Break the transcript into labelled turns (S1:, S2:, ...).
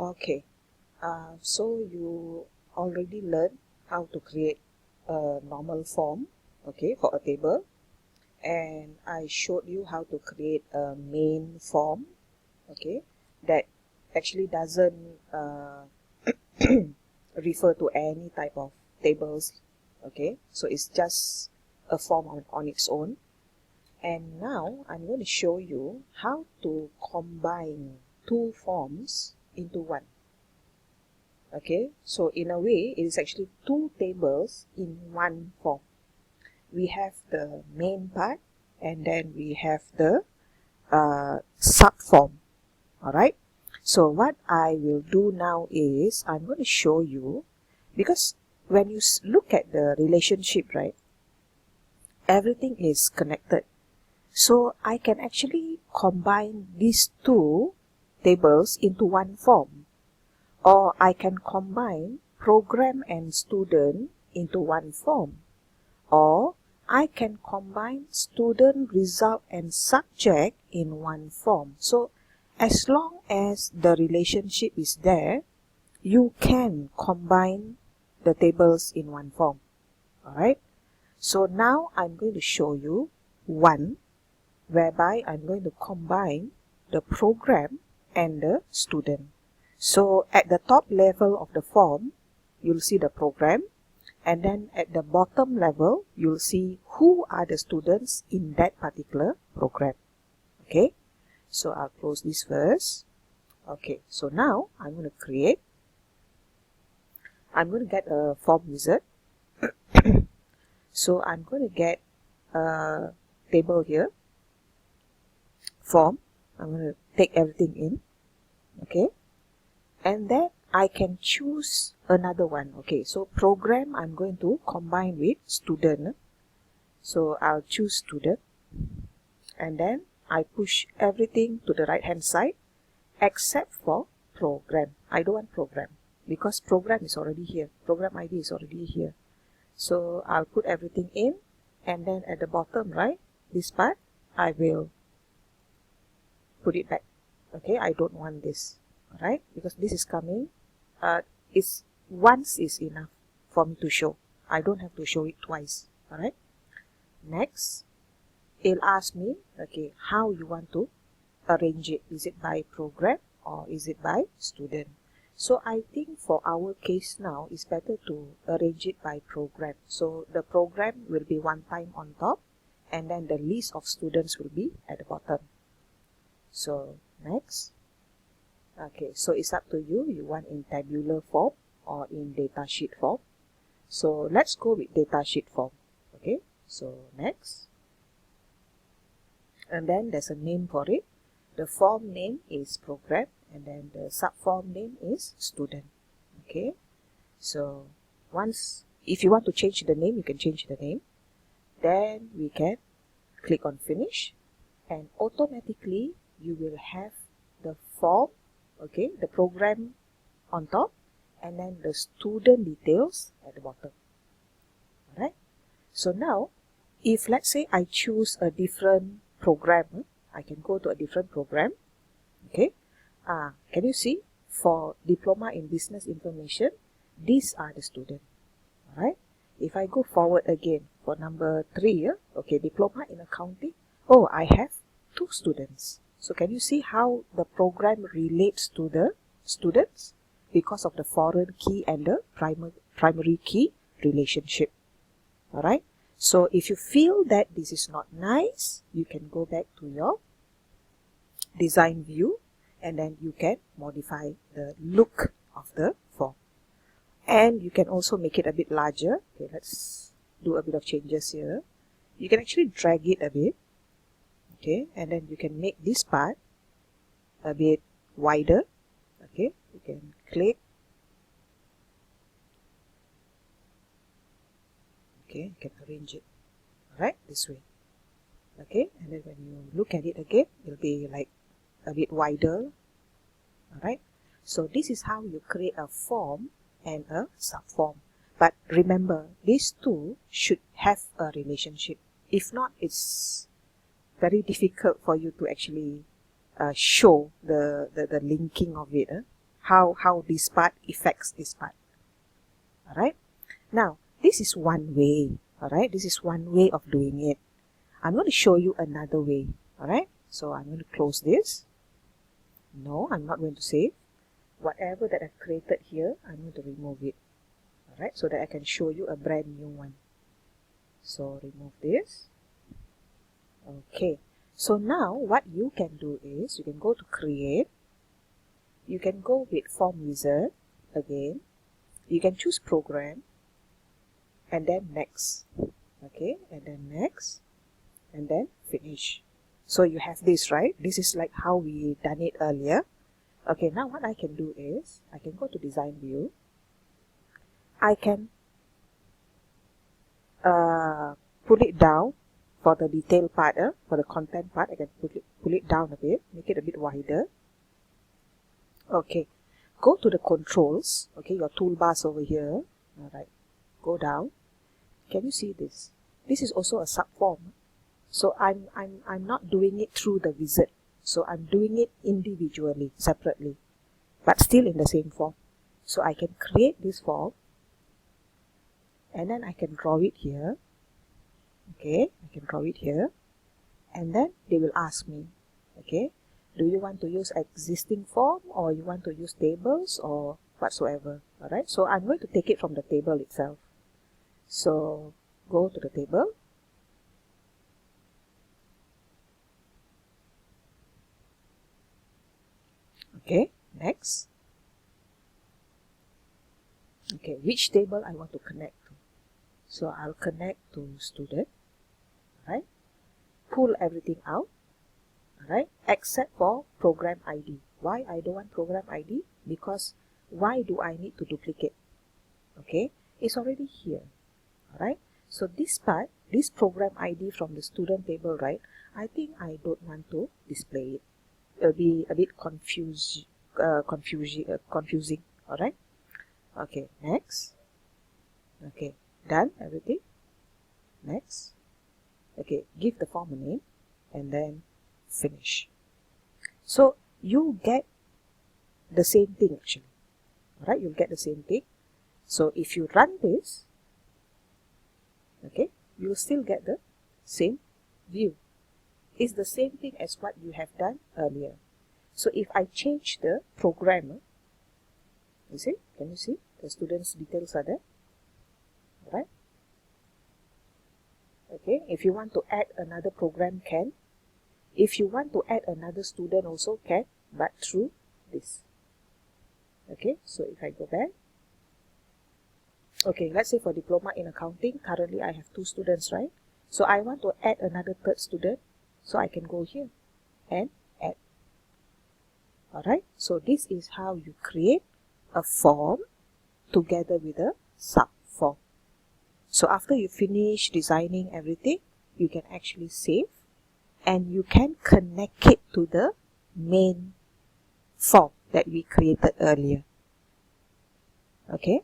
S1: Okay, so you already learned how to create a normal form, okay, for a table, and I showed you how to create a main form, okay, that actually doesn't refer to any type of tables, okay, so it's just a form on its own. And now I'm going to show you how to combine two forms into one. Okay, so in a way, it is actually two tables in one form. We have the main part, and then we have the subform. Alright, so what I will do now is I'm going to show you, because when you look at the relationship, right, everything is connected. So I can actually combine these two tables into one form. Or I can combine program and student into one form. Or I can combine student, result and subject in one form. So as long as the relationship is there, you can combine the tables in one form. Alright. So now I'm going to show you one whereby I'm going to combine the program and the student. So at the top level of the form, you'll see the program, and then at the bottom level, you'll see who are the students in that particular program. Okay, so I'll close this first. Okay, so now I'm going to get a form wizard. So I'm going to get a table here, form. I'm going to take everything in. Okay, and then I can choose another one. Okay, so program I'm going to combine with student. So I'll choose student, and then I push everything to the right hand side except for program. I don't want program because program is already here. Program ID is already here. So I'll put everything in, and then at the bottom right, this part, I will put it back. Okay, I don't want this. Alright, because this is coming, once is enough for me to show. I don't have to show it twice. Alright, next, it'll ask me, okay, how you want to arrange it. Is it by program or is it by student? So I think for our case now, it's better to arrange it by program. So the program will be one time on top, and then the list of students will be at the bottom. So next. Okay, so it's up to you. You want in tabular form or in datasheet form. So let's go with datasheet form. Okay, so next. And then there's a name for it. The form name is program, and then the subform name is student. Okay, so if you want to change the name, you can change the name. Then we can click on finish, and automatically you will have the form, okay, the program on top, and then the student details at the bottom. Alright, so now if let's say I choose a different program, I can go to a different program. Okay, can you see for diploma in business information, these are the students. Alright, if I go forward again for number 3, okay, diploma in accounting, oh, I have 2 students. So can you see how the program relates to the students because of the foreign key and the primary key relationship? Alright, so if you feel that this is not nice, you can go back to your design view, and then you can modify the look of the form. And you can also make it a bit larger. Okay, let's do a bit of changes here. You can actually drag it a bit. Okay, and then you can make this part a bit wider. Okay, you can click. Okay, you can arrange it, alright, this way. Okay, and then when you look at it again, it'll be like a bit wider. Alright, so this is how you create a form and a subform. But remember, these two should have a relationship. If not, it's very difficult for you to actually show the linking of it, how this part affects this part. Alright, now this is one way. Alright, this is one way of doing it. I'm going to show you another way. Alright, so I'm going to close this. No, I'm not going to save. Whatever that I've created here, I'm going to remove it. Alright, so that I can show you a brand new one. So remove this. Okay, so now what you can do is you can go to create. You can go with form wizard again. You can choose program and then next. Okay, and then next and then finish. So you have this, right? This is like how we done it earlier. Okay, now what I can do is I can go to design view. I can pull it down for the detail part, for the content part. I can pull it down a bit, make it a bit wider. Okay, go to the controls. Okay, your toolbars over here. Alright, go down. Can you see this? This is also a subform. So I'm not doing it through the wizard. So I'm doing it individually, separately, but still in the same form. So I can create this form and then I can draw it here. Okay, I can draw it here and then they will ask me, okay, do you want to use existing form or you want to use tables or whatsoever? Alright, so I'm going to take it from the table itself. So go to the table. Okay, next. Okay, which table I want to connect to? So I'll connect to student. Right? Pull everything out. Alright, except for program ID. Why I don't want program ID? Because why do I need to duplicate? Okay, it's already here. Alright, so this part, this program ID from the student table, right? I think I don't want to display it. It'll be a bit confusing. Alright. Okay, next. Okay, done everything. Next. Okay, give the form a name and then finish. So you get the same thing actually. Alright, you'll get the same thing. So if you run this, okay, you'll still get the same view. It's the same thing as what you have done earlier. So if I change the program, you see, can you see the students' details are there? Alright. Okay, if you want to add another program, can. If you want to add another student also can, but through this. Okay, so if I go back. Okay, let's say for diploma in accounting, currently I have 2 students, right? So I want to add another 3rd student, so I can go here and add. Alright, so this is how you create a form together with a subform. So after you finish designing everything, you can actually save and you can connect it to the main form that we created earlier. Okay.